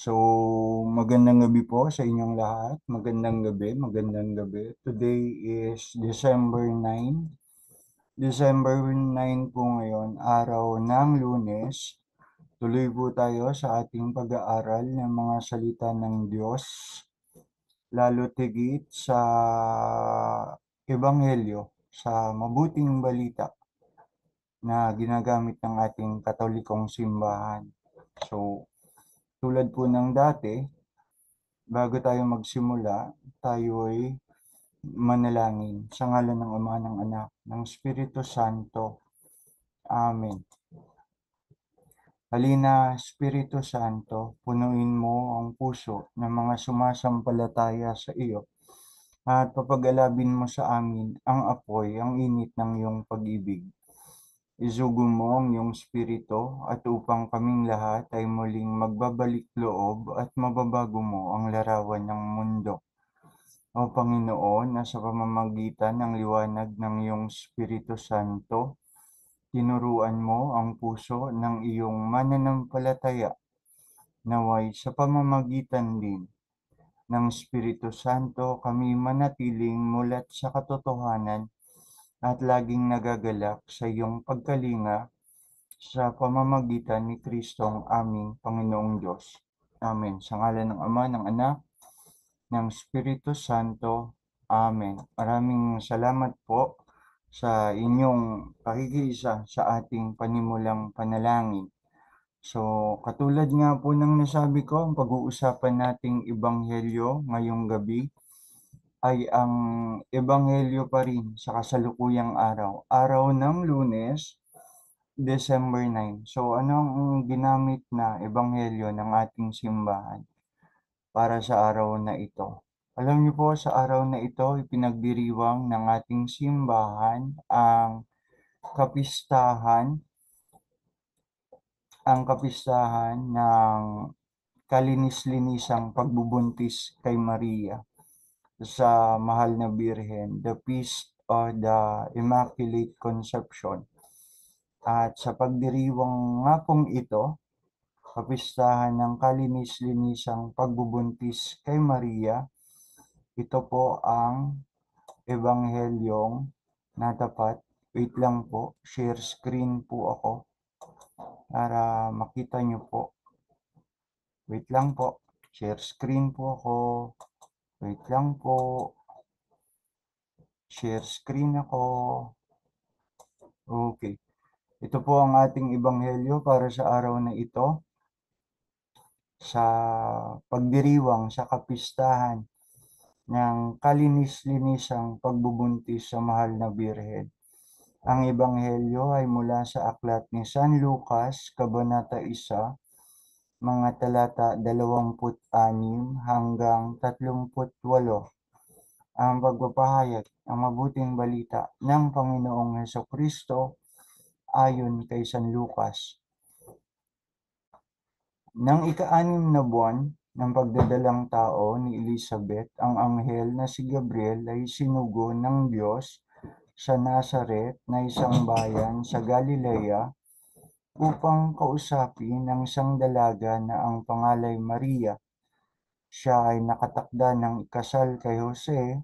So, magandang gabi po sa inyong lahat. Magandang gabi, magandang gabi. Today is December 9 po ngayon, araw ng Lunes. Tuloy po tayo sa ating pag-aaral ng mga salita ng Diyos, lalo tigit sa Ebanghelyo, sa mabuting balita na ginagamit ng ating Katolikong simbahan. So, tulad po ng dati, bago tayo magsimula, tayo ay manalangin sa ngalan ng Ama, ng Anak, ng Espiritu Santo. Amen. Halina, Espiritu Santo, punuin mo ang puso ng mga sumasampalataya sa iyo at papagalabin mo sa amin ang apoy, ang init ng iyong pag-ibig. Isugo mo ang iyong Espiritu at upang kaming lahat ay muling magbabalik loob at mababago mo ang larawan ng mundo. O Panginoon, na sa pamamagitan ng liwanag ng iyong Espiritu Santo, tinuruan mo ang puso ng iyong mananampalataya, naway sa pamamagitan din ng Espiritu Santo kami manatiling mulat sa katotohanan at laging nagagalak sa iyong pagkalinga sa pamamagitan ni Kristong aming Panginoong Diyos. Amen. Sa ngalan ng Ama, ng Anak, ng Espiritu Santo. Amen. Maraming salamat po sa inyong pakikiisa sa ating panimulang panalangin. So, katulad nga po ng nasabi ko, ang pag-uusapan nating ebanghelyo ngayong gabi ay ang ebanghelyo pa rin sa kasalukuyang araw. Araw ng Lunes, December 9. So, ano ang ginamit na ebanghelyo ng ating simbahan para sa araw na ito? Alam niyo po, sa araw na ito, ipinagdiriwang ng ating simbahan kapistahan, ang kapistahan ng kalinis-linisang pagbubuntis kay Maria sa Mahal na Birhen, the Feast of the Immaculate Conception. At sa pagdiriwang nga pong ito, kapistahan ng kalinis-linisang pagbubuntis kay Maria, ito po ang ebanghelyong natapat. Wait lang po, share screen po ako para makita nyo po. Wait lang po, share screen po ako. Wait lang po, share screen ako. Okay. Ito po ang ating ebanghelyo para sa araw na ito, sa pagdiriwang sa kapistahan ng kalinis-linisang pagbubuntis sa Mahal na Birhen. Ang ebanghelyo ay mula sa aklat ni San Lucas, Kabanata 1, mga talata 26 hanggang 38. Ang pagpapahayag ng mabuting balita ng Panginoong Hesukristo ayon kay San Lucas. Nang ika-6 na buwan ng pagdadalang tao ni Elizabeth, ang anghel na si Gabriel ay sinugo ng Diyos sa Nazaret na isang bayan sa Galilea upang kausapin ng isang dalaga na ang pangalay Maria. Siya ay nakatakda ng ikasal kay Jose,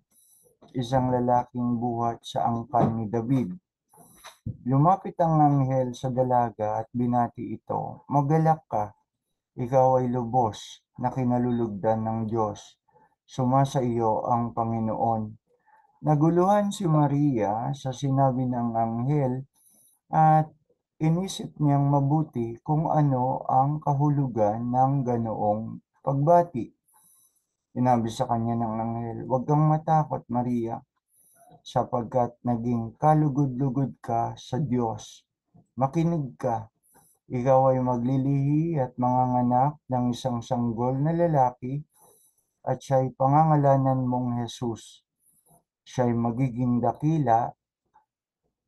isang lalaking buhat sa angkan ni David. Lumapit ang anghel sa dalaga at binati ito, "Magalak ka, ikaw ay lubos na kinalulugdan ng Diyos. Sumasa iyo ang Panginoon." Naguluhan si Maria sa sinabi ng anghel at inisip niyang mabuti kung ano ang kahulugan ng ganoong pagbati. Sinabi sa kanya ng anghel, "Huwag kang matakot, Maria, sapagkat naging kalugod-lugod ka sa Diyos. Makinig ka, ikaw ay maglilihi at manganganak ng isang sanggol na lalaki at siya'y pangangalanan mong Jesus. Siya'y magiging dakila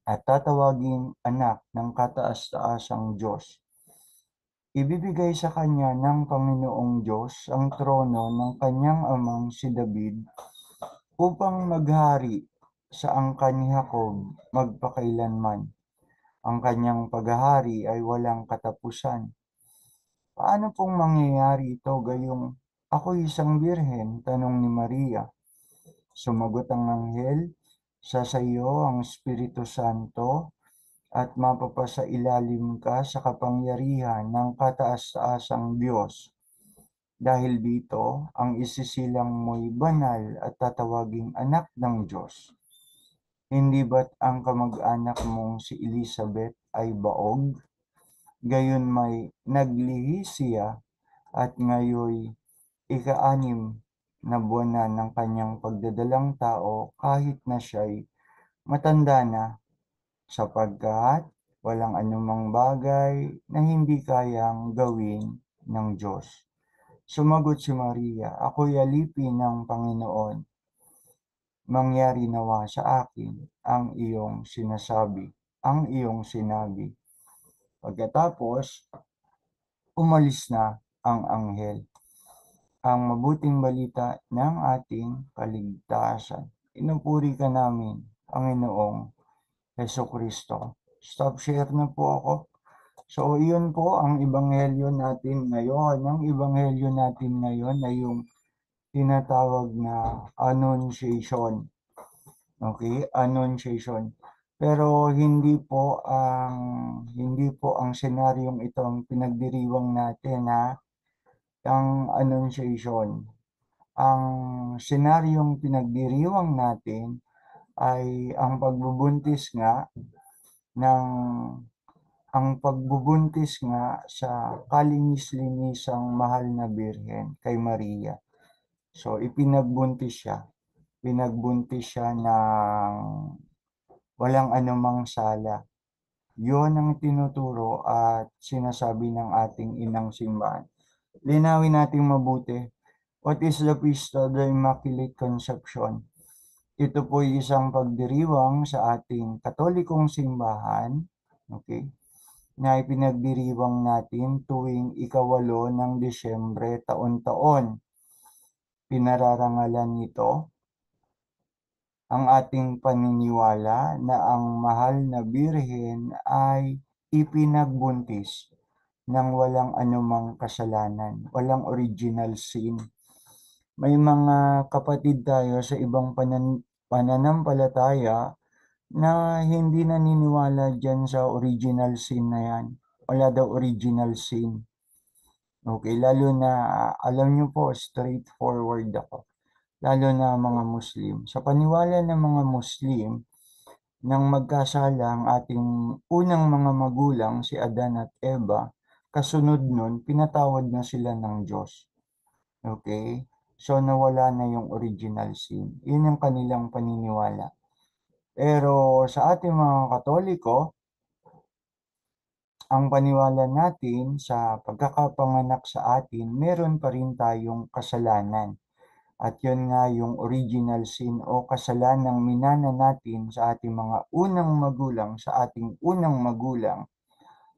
at tatawaging anak ng kataas-taasang Diyos. Ibibigay sa kanya ng Panginoong Diyos ang trono ng kanyang amang si David upang maghari sa angkan ni Jacob magpakailanman. Ang kanyang paghahari ay walang katapusan." Paano pong mangyayari ito gayong ako'y isang birhen? Tanong ni Maria. Sumagot ang anghel, sa iyo ang Espiritu Santo at mapapasailalim ka sa kapangyarihan ng kataas-taasang Diyos. Dahil dito, ang isisilang mo'y banal at tatawaging anak ng Diyos. Hindi ba't ang kamag-anak mong si Elizabeth ay baog? Gayon may naglihi siya at ngayoy ika-anim na buwan na ng kanyang pagdadalang tao kahit na siya'y matanda na, sapagkat walang anumang bagay na hindi kayang gawin ng Diyos. Sumagot si Maria, ako'y alipin ng Panginoon, mangyari nawa sa akin ang iyong sinabi. Pagkatapos, umalis na ang anghel. Ang mabuting balita ng ating kaligtasan. Pinupuri ka namin, Panginoong Hesukristo. Stop share na po ako. So, iyon po ang ebanghelyo natin ngayon. Ang ebanghelyo natin ngayon ay yung tinatawag na Annunciation. Okay, Annunciation. Pero hindi po ang senaryong ito ang pinagdiriwang natin, ha. Ang Annunciation. Ang senaryong pinagdiriwang natin ay ng ang pagbubuntis nga sa kalinis-linisang mahal na birhen kay Maria. So, pinagbuntis siya ng walang anumang sala. Yun ang tinuturo at sinasabi ng ating inang simbahan. Linawin natin mabuti. What is the feast of the Immaculate Conception? Ito po ay isang pagdiriwang sa ating Katolikong simbahan, okay, na ipinagdiriwang natin tuwing ika-8 ng Disyembre taon-taon. Pinararangalan nito ang ating paniniwala na ang mahal na birhen ay ipinagbuntis ng walang anumang kasalanan, walang original sin. May mga kapatid tayo sa ibang pananampalataya na hindi naniniwala dyan sa original sin na yan. Wala daw original sin. Okay, lalo na, alam nyo po, straightforward ako. Lalo na mga Muslim. Sa paniwala ng mga Muslim, nang magkasala ang ating unang mga magulang, si Adan at Eva, kasunod nun, pinatawad na sila ng Diyos. Okay? So, nawala na yung original sin. Yun ang kanilang paniniwala. Pero sa ating mga Katoliko, ang paniwala natin sa pagkakapanganak sa atin, meron pa rin tayong kasalanan. At yun nga yung original sin o kasalanang minana natin sa ating mga unang magulang, sa ating unang magulang,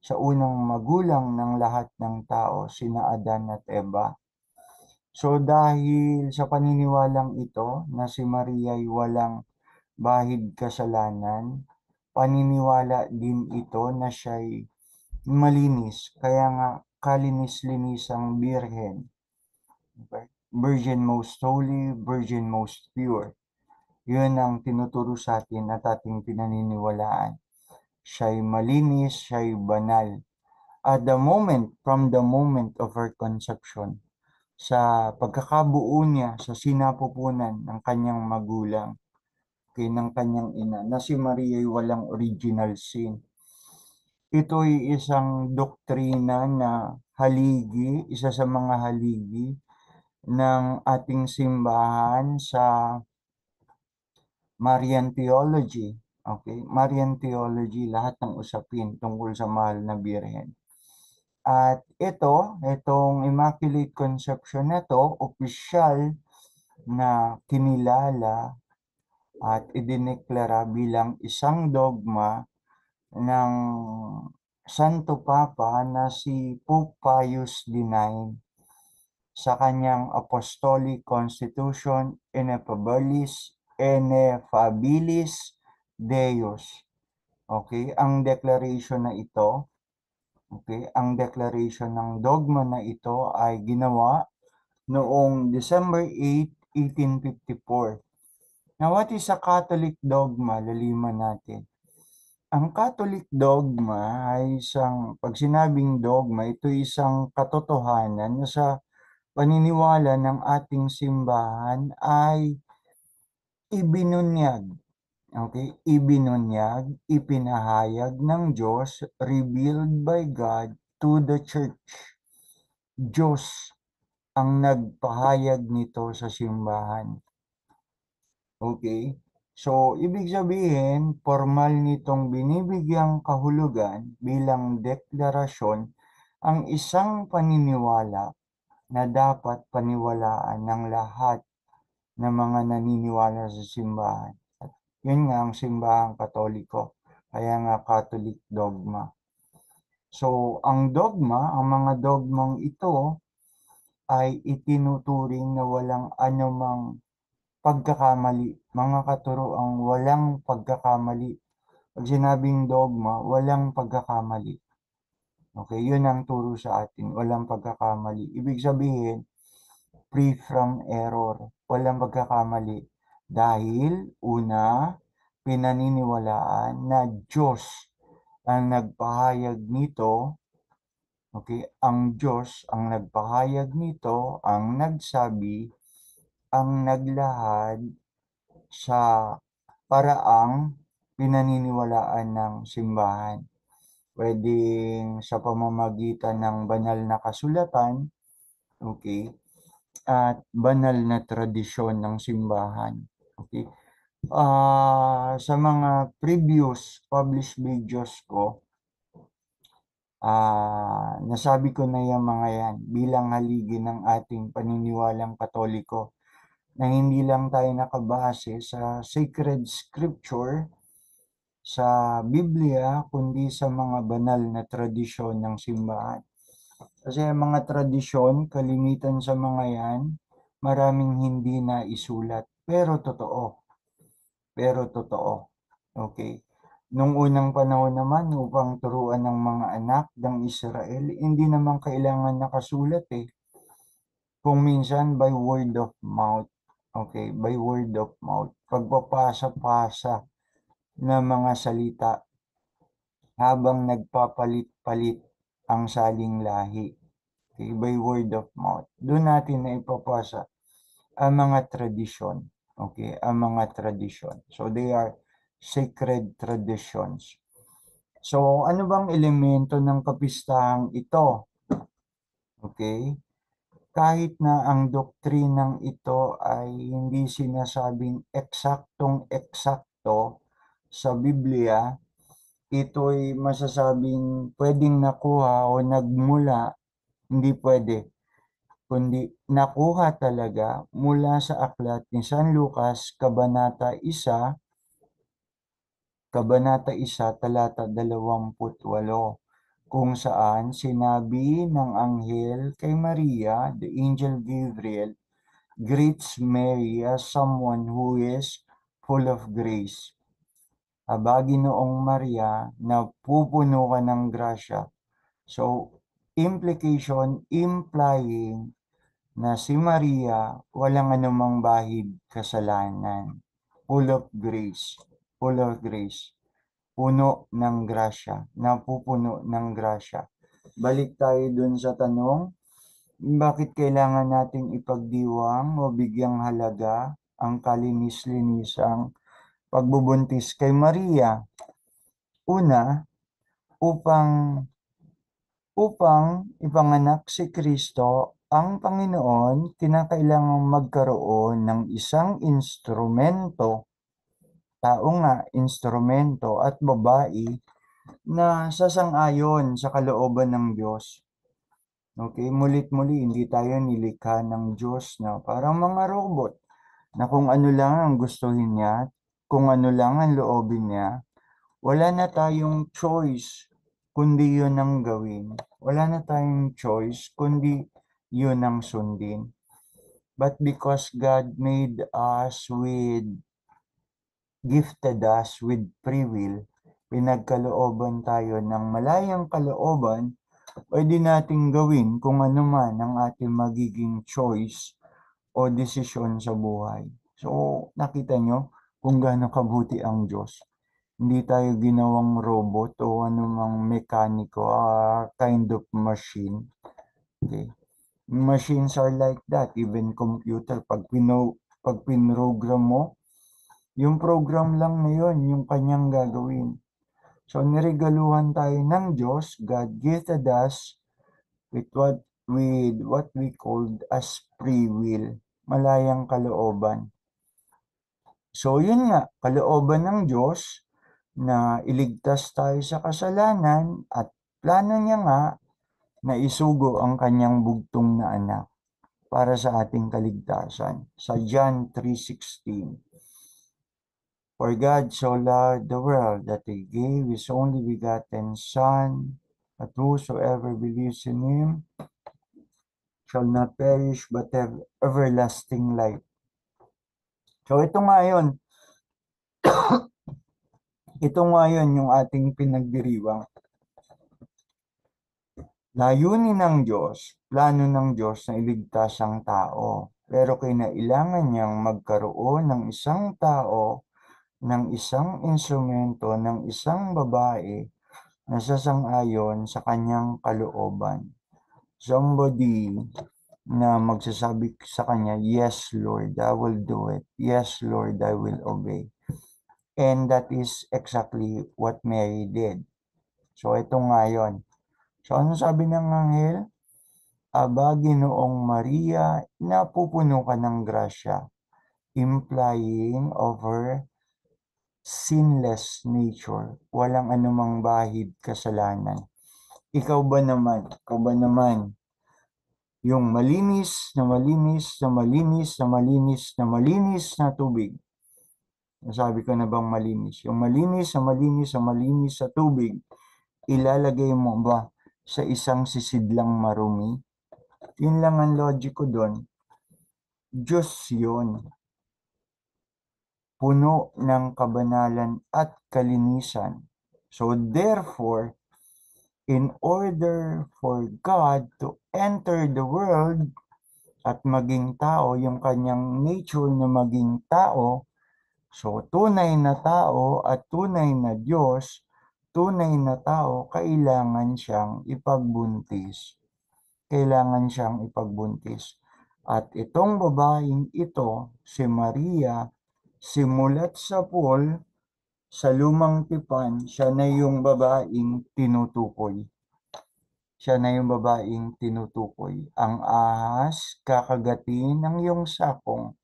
sa unang magulang ng lahat ng tao, sina Adan at Eva. So dahil sa paniniwalang ito na si Maria ay walang bahid kasalanan, paniniwala din ito na siya'y malinis, kaya nga kalinis-linisang birhen. Okay? Virgin most holy, Virgin most pure. Yun ang tinuturo sa atin at ating pinaniniwalaan. Siya'y malinis, siya'y banal. From the moment of her conception, sa pagkakabuo niya sa sinapupunan ng kanyang magulang, ng kanyang ina, na si Maria ay walang original sin. Ito'y isang doktrina na isa sa mga haligi ng ating simbahan sa Marian Theology. Okay? Marian Theology, lahat ng usapin tungkol sa mahal na birhen. At itong Immaculate Conception na to, opisyal na kinilala at idineklara bilang isang dogma ng Santo Papa na si Pope Pius IX sa kanyang Apostolic Constitution Ineffabilis Deus. Okay, ang declaration na ito Okay? Ang declaration ng dogma na ito ay ginawa noong December 8, 1854. Now, what is a Catholic dogma? Laliman natin. Ang Catholic dogma ay pag sinabing dogma, ito isang katotohanan na sa paniniwala ng ating simbahan ay ibinunyag. Okay? Ibinunyag, ipinahayag ng Diyos, revealed by God to the Church. Diyos ang nagpahayag nito sa simbahan. Okay? So, ibig sabihin, formal nitong binibigyang kahulugan bilang deklarasyon ang isang paniniwala na dapat paniwalaan ng lahat ng mga naniniwala sa simbahan. At yun nga ang simbahang Katoliko, kaya nga Catholic dogma. So, ang dogma, ang mga dogmang ito ay itinuturing na walang anumang pagkakamali, mga katuroang walang pagkakamali. Pag sinabing dogma, walang pagkakamali. Okay, yun ang turo sa atin, walang pagkakamali. Ibig sabihin, free from error, walang pagkakamali. Dahil, una, pinaniniwalaan na Diyos ang nagpahayag nito. Okay, ang Diyos ang nagpahayag nito, ang nagsabi, ang naglahad sa paraang pinaniniwalaan ng simbahan. Pwedeng sa pamamagitan ng banal na kasulatan, okay, at banal na tradisyon ng simbahan. Okay. Sa mga previous published videos ko, nasabi ko na yung mga yan bilang haligi ng ating paniniwalang Katoliko na hindi lang tayo nakabase sa sacred scripture, sa Biblia, kundi sa mga banal na tradisyon ng simbahan. Kasi ang mga tradisyon, kalimitan sa mga yan, maraming hindi na isulat. Pero totoo. Pero totoo. Okay. Nung unang panahon naman, upang turuan ng mga anak ng Israel, hindi naman kailangan nakasulat eh. Kung minsan by word of mouth. Okay, by word of mouth. Pagpapasa-pasa ng mga salita habang nagpapalit-palit ang saling lahi. Okay, by word of mouth. Doon natin na ipapasa ang mga tradisyon. Okay, ang mga tradisyon. So they are sacred traditions. So ano bang elemento ng kapistahang ito? Okay? Kahit na ang doktrinang ito ay hindi sinasabing eksaktong-eksakto sa Biblia, ito'y masasabing pwedeng nakuha o nagmula, hindi pwede, kundi nakuha talaga mula sa aklat ni San Lucas, Kabanata 1, talata 28, kung saan sinabi ng anghel kay Maria, the angel Gabriel, greets Mary as someone who is full of grace. Habagi noong Maria na pupuno ka ng grasya. So, implication, implying na si Maria walang anumang bahid kasalanan. Full of grace. Full of grace. Puno ng grasya. Napupuno ng grasya. Balik tayo dun sa tanong, bakit kailangan nating ipagdiwang o bigyang halaga ang kalinis-linisang pagbubuntis kay Maria? Una, upang ipanganak si Kristo, ang Panginoon kinakailangang magkaroon ng isang instrumento, tao nga, instrumento at babae na sasang-ayon sa kalooban ng Diyos. Okay, mulit-muli, hindi tayo nilikha ng Diyos na parang mga robot na kung ano lang ang gustuhin niya, kung ano lang ang loobin niya, wala na tayong choice kundi yun ang gawin. Wala na tayong choice kundi yun ang sundin. But because God gifted us with free will, pinagkalooban tayo ng malayang kalooban, pwede nating gawin kung ano man ang ating magiging choice o desisyon sa buhay. So, nakita nyo kung gaano kabuti ang Diyos. Hindi tayo ginawang robot o anumang mekaniko, kind of machine. Okay. Machines are like that, even computer. Pag pinrogram mo, yung program lang na yun, yung kanyang gagawin. So, niregaluhan tayo ng Diyos. God gifted us with what we called as free will, malayang kalooban. So, yun nga, kalooban ng Diyos na iligtas tayo sa kasalanan at plano niya nga na isugo ang kanyang bugtong na anak para sa ating kaligtasan. Sa John 3:16. For God so loved the world that He gave His only begotten Son, that whosoever believes in Him shall not perish but have everlasting life. So ito nga yun. Ito nga yun yung ating pinagdiriwang. Layunin ng Diyos, plano ng Diyos na iligtas ang tao. Pero kinailangan niyang magkaroon ng isang tao, ng isang instrumento, ng isang babae na sasang-ayon sa kanyang kalooban. Somebody na magsasabi sa kanya, yes Lord, I will do it. Yes Lord, I will obey. And that is exactly what Mary did. So ito nga yun. So ano sabi ng anghel? Aba, Ginoong Maria, napupuno ka ng grasya, implying over sinless nature, walang anumang bahid kasalanan. Ikaw ba naman, yung malinis na malinis na malinis na malinis na malinis na tubig. Nasabi ko na bang malinis? Yung malinis na malinis na malinis sa tubig, ilalagay mo ba sa isang sisidlang marumi? Yun lang ang logic ko doon. Diyos yun. Puno ng kabanalan at kalinisan. So therefore, in order for God to enter the world at maging tao, yung kanyang nature na maging tao, so tunay na tao at tunay na Diyos, tunay na tao, kailangan siyang ipagbuntis. Kailangan siyang ipagbuntis. At itong babaeng ito, si Maria, simulat sa pool, sa lumang tipan, siya na yung babaeng tinutukoy. Siya na yung babaeng tinutukoy. Ang ahas, kakagatin ng iyong sakong,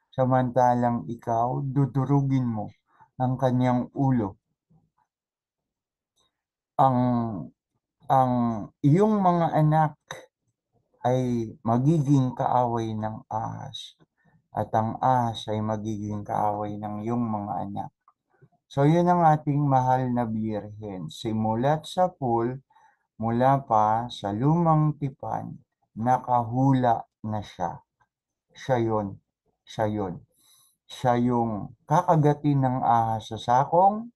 samantalang ikaw, dudurugin mo ang kanyang ulo. Ang iyong mga anak ay magiging kaaway ng ahas. At ang ahas ay magiging kaaway ng iyong mga anak. So, yun ang ating mahal na birhen. Simulat sa pool, mula pa sa lumang tipan, nakahula na siya. Siya yun. Siya yun. Siya yung kakagatin ng ahas sa sakong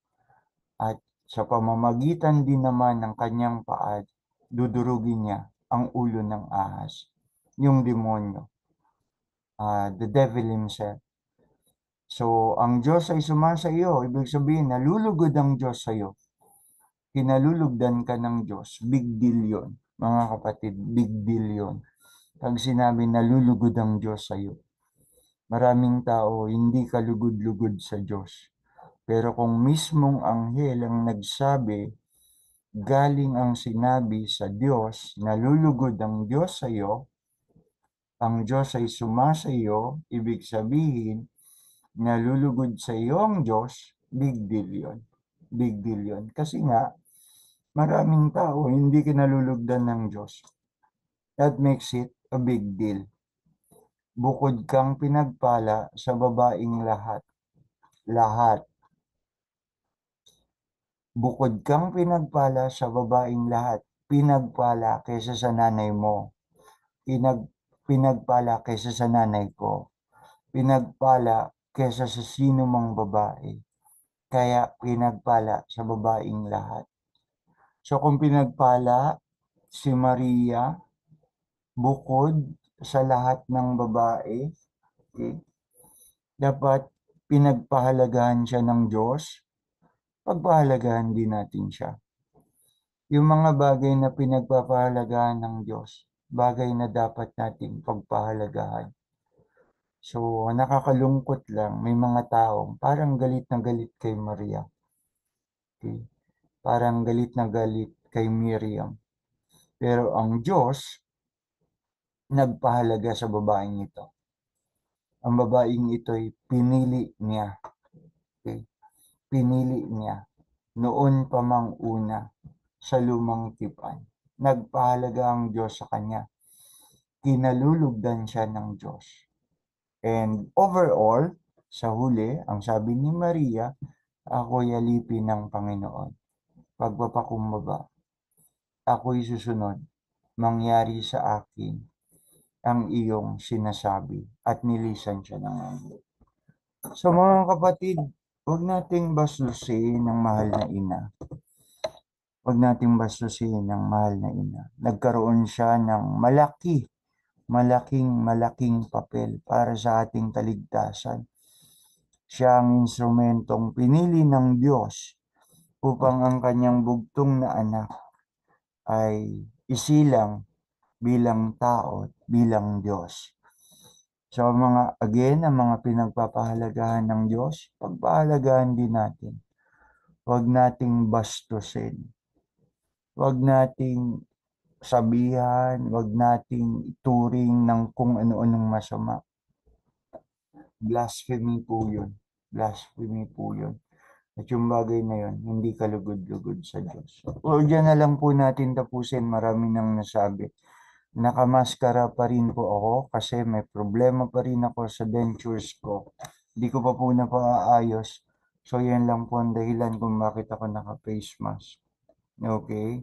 at sa pamamagitan din naman ng kanyang paa, dudurugin niya ang ulo ng ahas. Yung demonyo. The devil himself. So, ang Diyos ay sumasa iyo. Ibig sabihin, nalulugod ang Diyos sa iyo. Kinalulugdan ka ng Diyos. Big deal yun. Mga kapatid, big deal yun. Pag sinabi nalulugod ang Diyos sa iyo. Maraming tao hindi kalugod-lugod sa Diyos. Pero kung mismong anghel ang nagsabi, galing ang sinabi sa Diyos, nalulugod ang Diyos sa iyo, ang Diyos ay sumasa iyo, ibig sabihin, nalulugod sa iyo ang Diyos, big deal yun. Big deal yun. Kasi nga, maraming tao hindi kinalulugdan ng Diyos. That makes it a big deal. Bukod kang pinagpala sa babaing lahat. Lahat. Bukod kang pinagpala sa babaing lahat. Pinagpala kaysa sa nanay mo. Pinagpala kaysa sa nanay ko. Pinagpala kaysa sa sino mang babae. kaya pinagpala sa babaing lahat. So kung pinagpala si Maria bukod sa lahat ng babae, okay, dapat pinagpahalagahan siya ng Diyos, pagpahalagahan din natin siya. Yung mga bagay na pinagpapahalagahan ng Diyos, bagay na dapat nating pagpahalagahan. So, nakakalungkot lang, may mga taong parang galit na galit kay Maria. Okay? Parang galit na galit kay Miriam. Pero ang Diyos, nagpahalaga sa babaeng ito. Ang babaeng ito'y pinili niya. Okay? Pinili niya. Noon pa mang una sa lumang tipan. Nagpahalaga ang Diyos sa kanya. Kinalulugdan siya ng Diyos. And overall, sa huli, ang sabi ni Maria, ako'y alipin ng Panginoon. Pagpapakumbaba, ako'y susunod. Mangyari sa akin ang iyong sinasabi. At nilisan siya ng anghel. So mga kapatid, huwag nating bastusin ng mahal na ina. Huwag nating bastusin ng mahal na ina. Nagkaroon siya ng malaking papel para sa ating kaligtasan. Siya ang instrumentong pinili ng Diyos upang ang kanyang bugtong na anak ay isilang bilang tao at bilang Diyos. So ang mga pinagpapahalagahan ng Diyos, pagpahalagahan din natin. Huwag nating bastusin. Huwag nating sabihan, huwag nating ituring ng kung ano-anong masama. Blasphemy po yun. Blasphemy po yun. At yung bagay na yun, hindi kalugod-lugod sa Diyos. O dyan na lang po natin tapusin. Marami nang nasabi. Nakamaskara pa rin po ako kasi may problema pa rin ako sa dentures ko. Hindi ko pa po napaayos. So yan lang po ang dahilan kung bakit ako naka-face mask. Okay?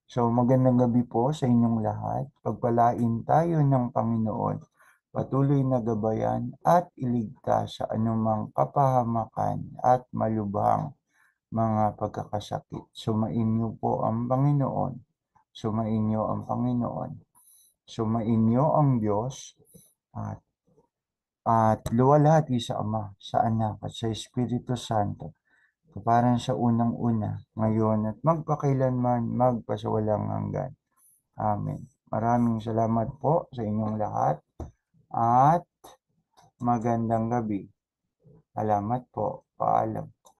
So magandang gabi po sa inyong lahat. Pagpalain tayo ng Panginoon. Patuloy na gabayan at iligtas sa anumang kapahamakan at malubhang mga pagkakasakit. Sumainyo po ang Panginoon. Sumainyo ang Panginoon. Sumainyo ang Diyos at luwalhati sa Ama, sa Anak at sa Espiritu Santo. Parang sa unang-una, ngayon at magpakailanman, magpasawalang hanggan. Amen. Maraming salamat po sa inyong lahat at magandang gabi. Salamat po. Paalam.